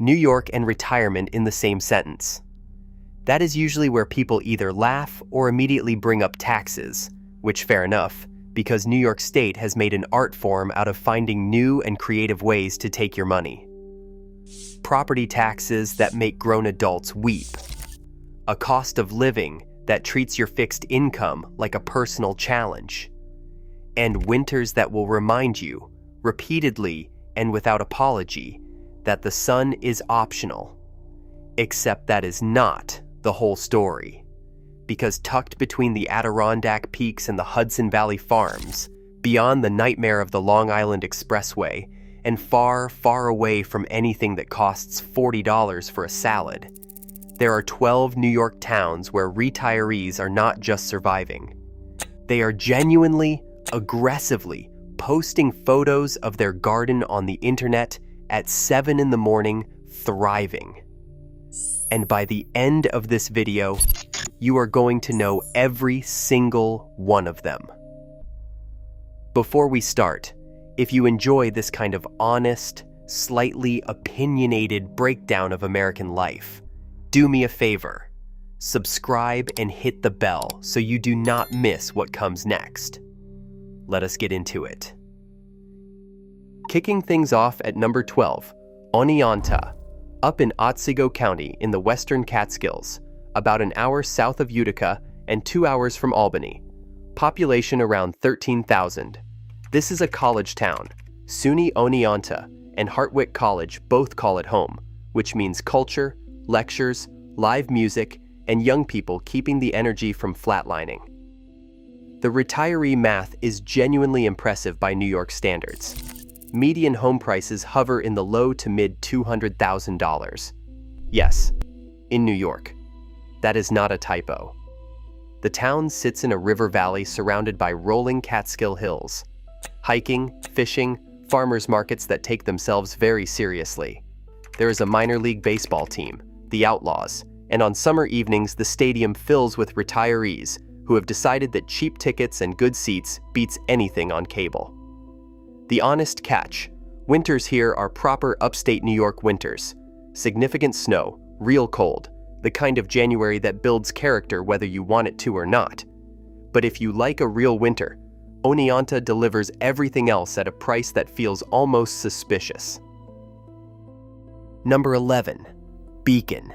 New York and retirement in the same sentence. That is usually where people either laugh or immediately bring up taxes, which fair enough, because New York State has made an art form out of finding new and creative ways to take your money. Property taxes that make grown adults weep. A cost of living that treats your fixed income like a personal challenge. And winters that will remind you, repeatedly and without apology, that the sun is optional. Except that is not the whole story. Because tucked between the Adirondack Peaks and the Hudson Valley Farms, beyond the nightmare of the Long Island Expressway, and far, far away from anything that costs $40 for a salad, there are 12 New York towns where retirees are not just surviving. They are genuinely, aggressively posting photos of their garden on the internet at 7 in the morning, thriving. And by the end of this video, you are going to know every single one of them. Before we start, if you enjoy this kind of honest, slightly opinionated breakdown of American life, do me a favor. Subscribe and hit the bell so you do not miss what comes next. Let us get into it. Kicking things off at number 12, Oneonta, up in Otsego County in the western Catskills, about an hour south of Ithaca and 2 hours from Albany. Population around 13,000. This is a college town. SUNY Oneonta and Hartwick College both call it home, which means culture, lectures, live music, and young people keeping the energy from flatlining. The retiree math is genuinely impressive by New York standards. Median home prices hover in the low to mid $200,000. Yes, in New York. That is not a typo. The town sits in a river valley surrounded by rolling Catskill hills. Hiking, fishing, farmers markets that take themselves very seriously. There is a minor league baseball team, the Outlaws, and on summer evenings the stadium fills with retirees who have decided that cheap tickets and good seats beats anything on cable. The honest catch: winters here are proper upstate New York winters. Significant snow, real cold, the kind of January that builds character whether you want it to or not. But if you like a real winter, Oneonta delivers everything else at a price that feels almost suspicious. Number 11, Beacon.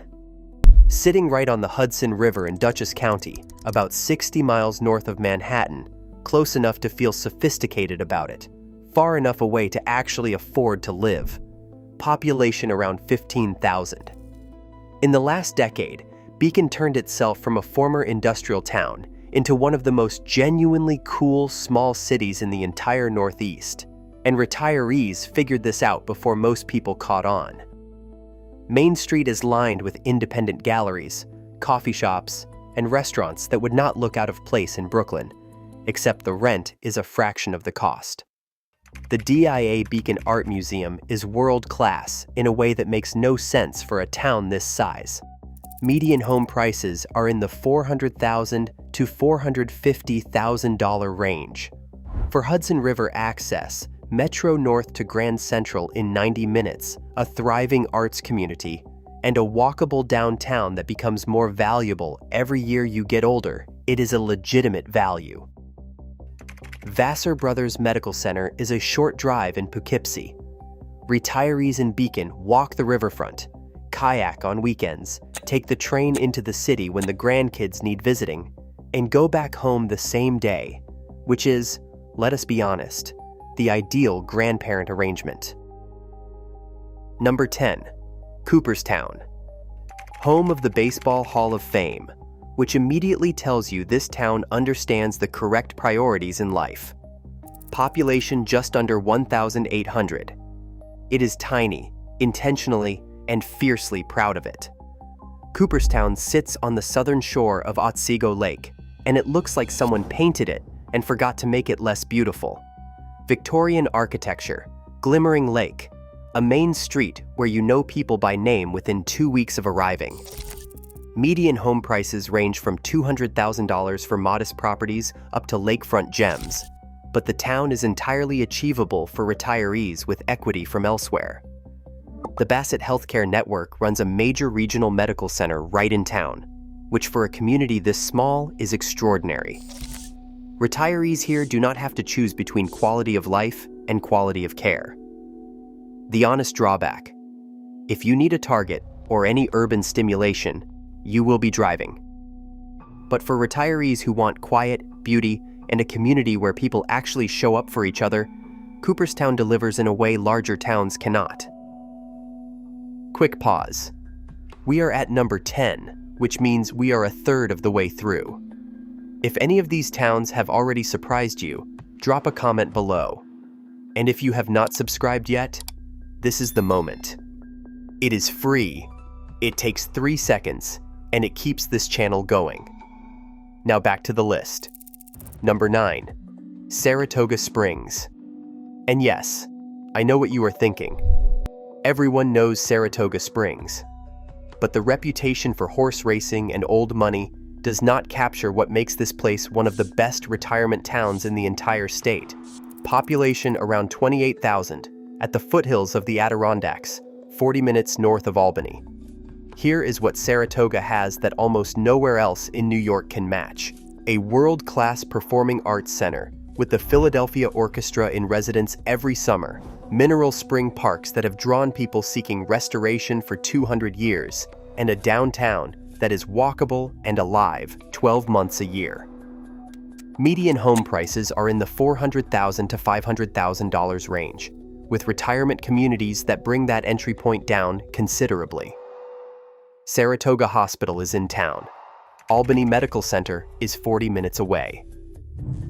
Sitting right on the Hudson River in Dutchess County, about 60 miles north of Manhattan, close enough to feel sophisticated about it, far enough away to actually afford to live. Population around 15,000. In the last decade, Beacon turned itself from a former industrial town into one of the most genuinely cool small cities in the entire Northeast, and retirees figured this out before most people caught on. Main Street is lined with independent galleries, coffee shops, and restaurants that would not look out of place in Brooklyn, except the rent is a fraction of the cost. The DIA Beacon Art Museum is world-class in a way that makes no sense for a town this size. Median home prices are in the $400,000 to $450,000 range. For Hudson River access, Metro North to Grand Central in 90 minutes, a thriving arts community, and a walkable downtown that becomes more valuable every year you get older, it is a legitimate value. Vassar Brothers Medical Center is a short drive in Poughkeepsie. Retirees in Beacon walk the riverfront, kayak on weekends, take the train into the city when the grandkids need visiting, and go back home the same day, which is, let us be honest, the ideal grandparent arrangement. Number 10, Cooperstown. Home of the Baseball Hall of Fame, which immediately tells you this town understands the correct priorities in life. Population just under 1,800. It is tiny, intentionally, and fiercely proud of it. Cooperstown sits on the southern shore of Otsego Lake, and it looks like someone painted it and forgot to make it less beautiful. Victorian architecture, glimmering lake, a main street where you know people by name within 2 weeks of arriving. Median home prices range from $200,000 for modest properties up to lakefront gems, but the town is entirely achievable for retirees with equity from elsewhere. The Bassett Healthcare Network runs a major regional medical center right in town, which for a community this small is extraordinary. Retirees here do not have to choose between quality of life and quality of care. The honest drawback: if you need a Target or any urban stimulation, you will be driving. But for retirees who want quiet, beauty, and a community where people actually show up for each other, Cooperstown delivers in a way larger towns cannot. Quick pause. We are at number 10, which means we are a third of the way through. If any of these towns have already surprised you, drop a comment below. And if you have not subscribed yet, this is the moment. It is free. It takes 3 seconds, and it keeps this channel going. Now back to the list. Number 9, Saratoga Springs. And yes, I know what you are thinking. Everyone knows Saratoga Springs. But the reputation for horse racing and old money does not capture what makes this place one of the best retirement towns in the entire state. Population around 28,000, at the foothills of the Adirondacks, 40 minutes north of Albany. Here is what Saratoga has that almost nowhere else in New York can match: a world-class performing arts center with the Philadelphia Orchestra in residence every summer, mineral spring parks that have drawn people seeking restoration for 200 years, and a downtown that is walkable and alive 12 months a year. Median home prices are in the $400,000 to $500,000 range, with retirement communities that bring that entry point down considerably. Saratoga Hospital is in town. Albany Medical Center is 40 minutes away.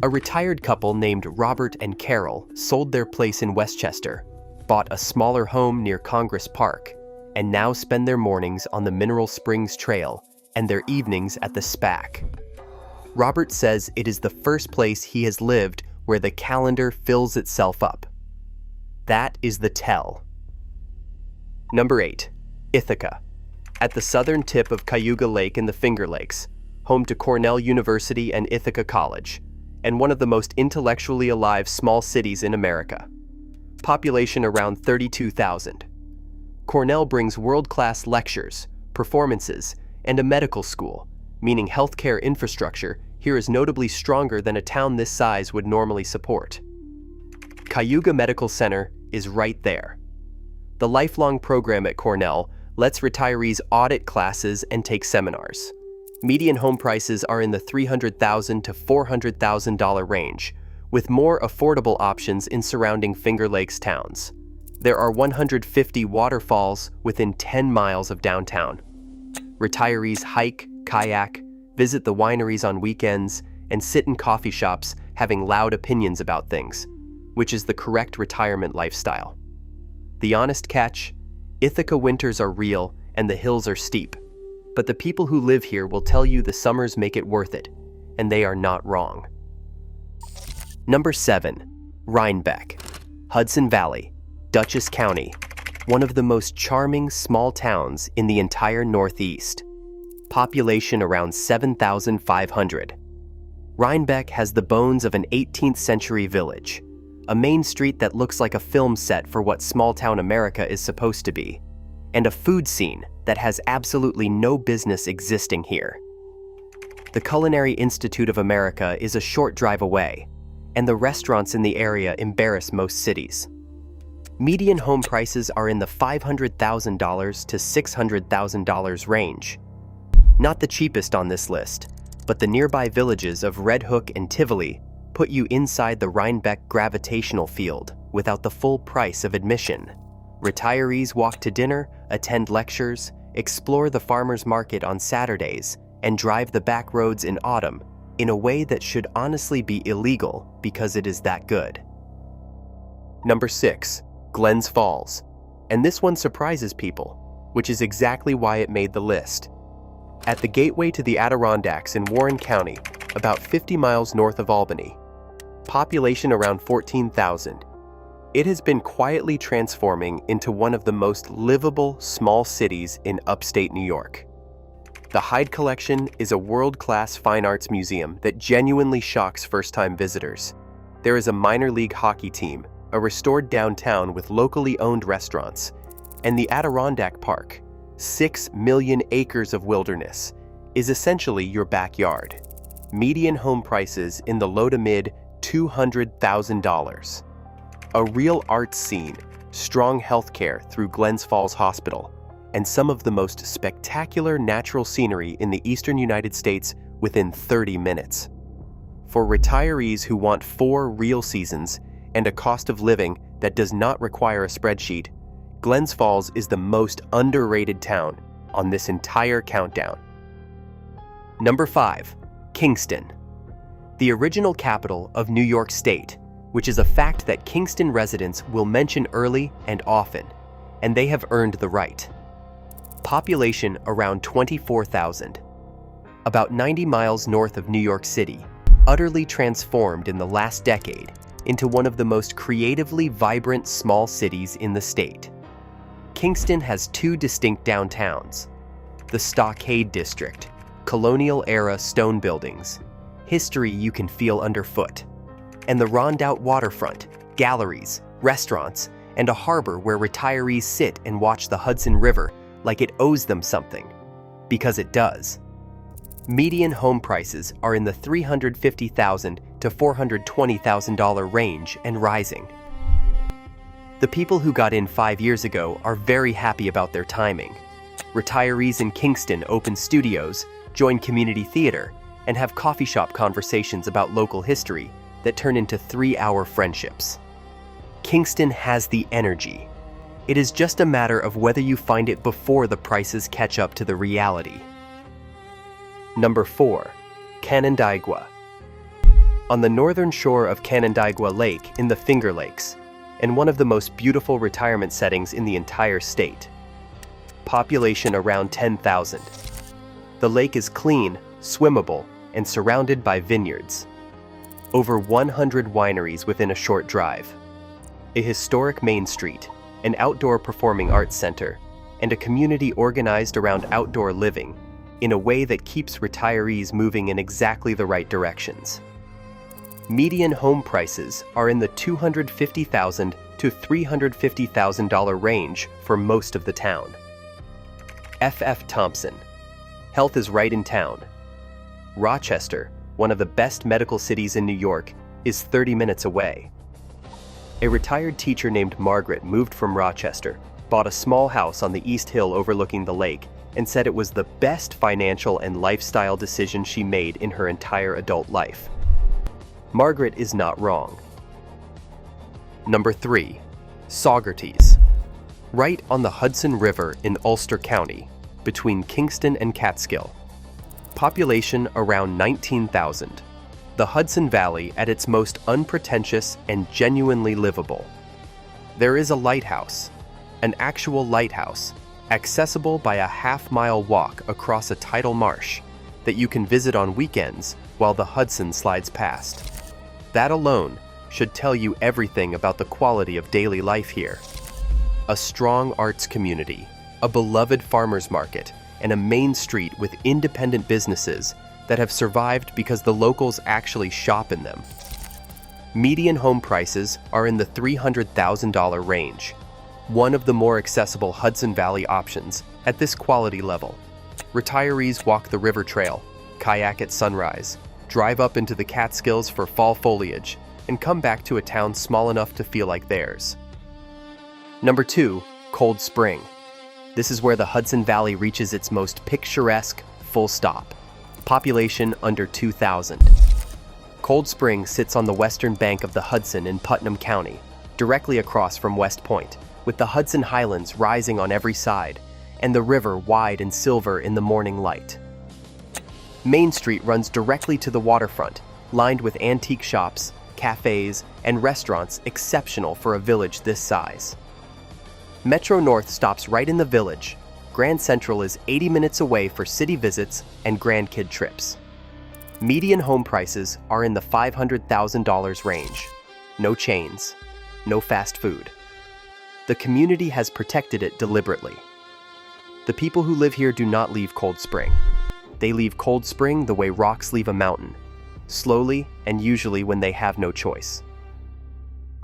A retired couple named Robert and Carol sold their place in Westchester, bought a smaller home near Congress Park, and now spend their mornings on the Mineral Springs Trail and their evenings at the SPAC. Robert says it is the first place he has lived where the calendar fills itself up. That is the tell. Number 8, Ithaca. At the southern tip of Cayuga Lake in the Finger Lakes, home to Cornell University and Ithaca College, and one of the most intellectually alive small cities in America. Population around 32,000. Cornell brings world-class lectures, performances, and a medical school, meaning healthcare infrastructure here is notably stronger than a town this size would normally support. Cayuga Medical Center is right there. The lifelong program at Cornell lets retirees audit classes and take seminars. Median home prices are in the $300,000 to $400,000 range, with more affordable options in surrounding Finger Lakes towns. There are 150 waterfalls within 10 miles of downtown. Retirees hike, kayak, visit the wineries on weekends, and sit in coffee shops having loud opinions about things, which is the correct retirement lifestyle. The honest catch: Ithaca winters are real and the hills are steep, but the people who live here will tell you the summers make it worth it, and they are not wrong. Number 7, Rhinebeck, Hudson Valley, Dutchess County, one of the most charming small towns in the entire Northeast. Population around 7,500. Rhinebeck has the bones of an 18th century village, a main street that looks like a film set for what small-town America is supposed to be, and a food scene that has absolutely no business existing here. The Culinary Institute of America is a short drive away, and the restaurants in the area embarrass most cities. Median home prices are in the $500,000 to $600,000 range. Not the cheapest on this list, but the nearby villages of Red Hook and Tivoli put you inside the Rhinebeck gravitational field without the full price of admission. Retirees walk to dinner, attend lectures, explore the farmers market on Saturdays, and drive the back roads in autumn in a way that should honestly be illegal because it is that good. Number 6, Glens Falls. And this one surprises people, which is exactly why it made the list. At the gateway to the Adirondacks in Warren County, about 50 miles north of Albany. Population around 14,000. It has been quietly transforming into one of the most livable small cities in upstate New York. The Hyde Collection is a world-class fine arts museum that genuinely shocks first-time visitors. There is a minor league hockey team, a restored downtown with locally owned restaurants, And the Adirondack Park, 6 million acres of wilderness, is essentially your backyard. Median home prices in the low to mid $200,000. A real arts scene, strong healthcare through Glens Falls Hospital, and some of the most spectacular natural scenery in the eastern United States within 30 minutes. For retirees who want 4 real seasons and a cost of living that does not require a spreadsheet, Glens Falls is the most underrated town on this entire countdown. Number 5. Kingston. The original capital of New York State, which is a fact that Kingston residents will mention early and often, and they have earned the right. Population around 24,000. About 90 miles north of New York City, utterly transformed in the last decade into one of the most creatively vibrant small cities in the state. Kingston has 2 distinct downtowns: the Stockade District, colonial-era stone buildings, history you can feel underfoot, and the Rondout waterfront, galleries, restaurants, and a harbor where retirees sit and watch the Hudson River like it owes them something, because it does. Median home prices are in the $350,000 to $420,000 range and rising. The people who got in 5 years ago are very happy about their timing. Retirees in Kingston open studios, join community theater, and have coffee shop conversations about local history that turn into 3-hour friendships. Kingston has the energy. It is just a matter of whether you find it before the prices catch up to the reality. Number 4. Canandaigua. On the northern shore of Canandaigua Lake in the Finger Lakes, and one of the most beautiful retirement settings in the entire state. Population around 10,000. The lake is clean, swimmable, and surrounded by vineyards. Over 100 wineries within a short drive. A historic main street, an outdoor performing arts center, and a community organized around outdoor living in a way that keeps retirees moving in exactly the right directions. Median home prices are in the $250,000 to $350,000 range for most of the town. F.F. Thompson. Health is right in town. Rochester, one of the best medical cities in New York, is 30 minutes away. A retired teacher named Margaret moved from Rochester, bought a small house on the East Hill overlooking the lake, and said it was the best financial and lifestyle decision she made in her entire adult life. Margaret is not wrong. Number 3. Saugerties. Right on the Hudson River in Ulster County, between Kingston and Catskill. Population around 19,000. The Hudson Valley at its most unpretentious and genuinely livable. There is a lighthouse, an actual lighthouse, accessible by a half-mile walk across a tidal marsh that you can visit on weekends while the Hudson slides past. That alone should tell you everything about the quality of daily life here. A strong arts community, a beloved farmers market, and a main street with independent businesses that have survived because the locals actually shop in them. Median home prices are in the $300,000 range, one of the more accessible Hudson Valley options at this quality level. Retirees walk the river trail, kayak at sunrise, drive up into the Catskills for fall foliage, and come back to a town small enough to feel like theirs. Number 2, Cold Spring. This is where the Hudson Valley reaches its most picturesque full stop. Population under 2,000. Cold Spring sits on the western bank of the Hudson in Putnam County, directly across from West Point, with the Hudson Highlands rising on every side, and the river wide and silver in the morning light. Main Street runs directly to the waterfront, lined with antique shops, cafes, and restaurants exceptional for a village this size. Metro North stops right in the village. Grand Central is 80 minutes away for city visits and grandkid trips. Median home prices are in the $500,000 range. No chains, no fast food. The community has protected it deliberately. The people who live here do not leave Cold Spring. They leave Cold Spring the way rocks leave a mountain, slowly and usually when they have no choice.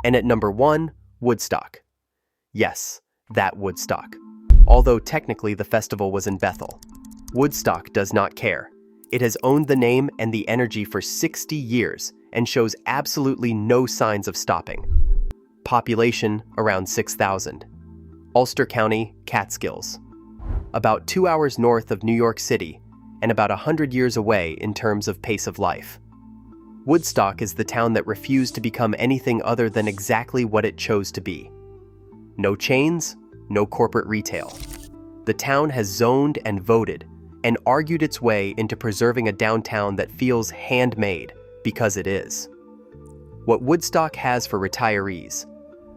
And at number 1, Woodstock. Yes, That Woodstock. Although technically the festival was in Bethel. Woodstock does not care. It has owned the name and the energy for 60 years and shows absolutely no signs of stopping. Population around 6,000. Ulster County, Catskills. About 2 hours north of New York City and about 100 years away in terms of pace of life. Woodstock is the town that refused to become anything other than exactly what it chose to be. No chains, no corporate retail. The town has zoned and voted and argued its way into preserving a downtown that feels handmade because it is. What Woodstock has for retirees: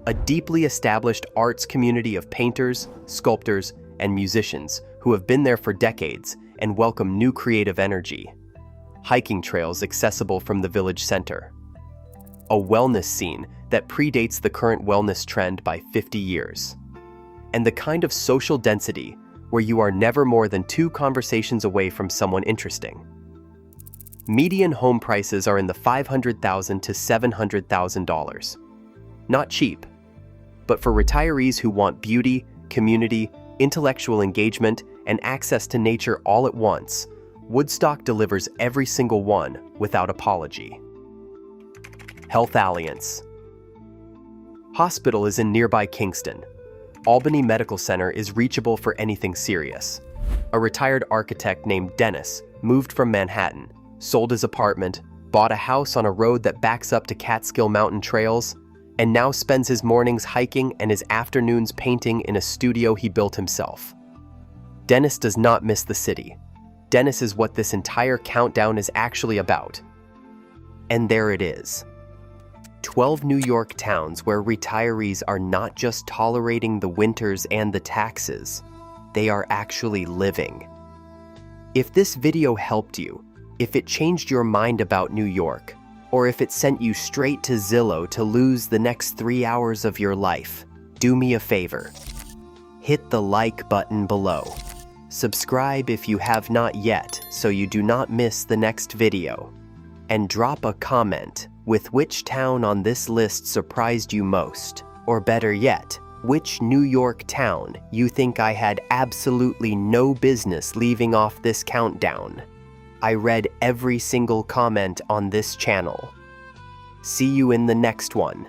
a deeply established arts community of painters, sculptors, and musicians who have been there for decades and welcome new creative energy. Hiking trails accessible from the village center. A wellness scene that predates the current wellness trend by 50 years. And the kind of social density where you are never more than 2 conversations away from someone interesting. Median home prices are in the $500,000 to $700,000. Not cheap, but for retirees who want beauty, community, intellectual engagement, and access to nature all at once, Woodstock delivers every single one without apology. Health Alliance. Hospital is in nearby Kingston. Albany Medical Center is reachable for anything serious. A retired architect named Dennis moved from Manhattan, sold his apartment, bought a house on a road that backs up to Catskill Mountain trails, and now spends his mornings hiking and his afternoons painting in a studio he built himself. Dennis does not miss the city. Dennis is what this entire countdown is actually about. And there it is. 12 New York towns where retirees are not just tolerating the winters and the taxes, they are actually living. If this video helped you, if it changed your mind about New York, or if it sent you straight to Zillow to lose the next 3 hours of your life, do me a favor. Hit the like button below. Subscribe if you have not yet so you do not miss the next video. And drop a comment with which town on this list surprised you most, or better yet, which New York town you think I had absolutely no business leaving off this countdown. I read every single comment on this channel. See you in the next one.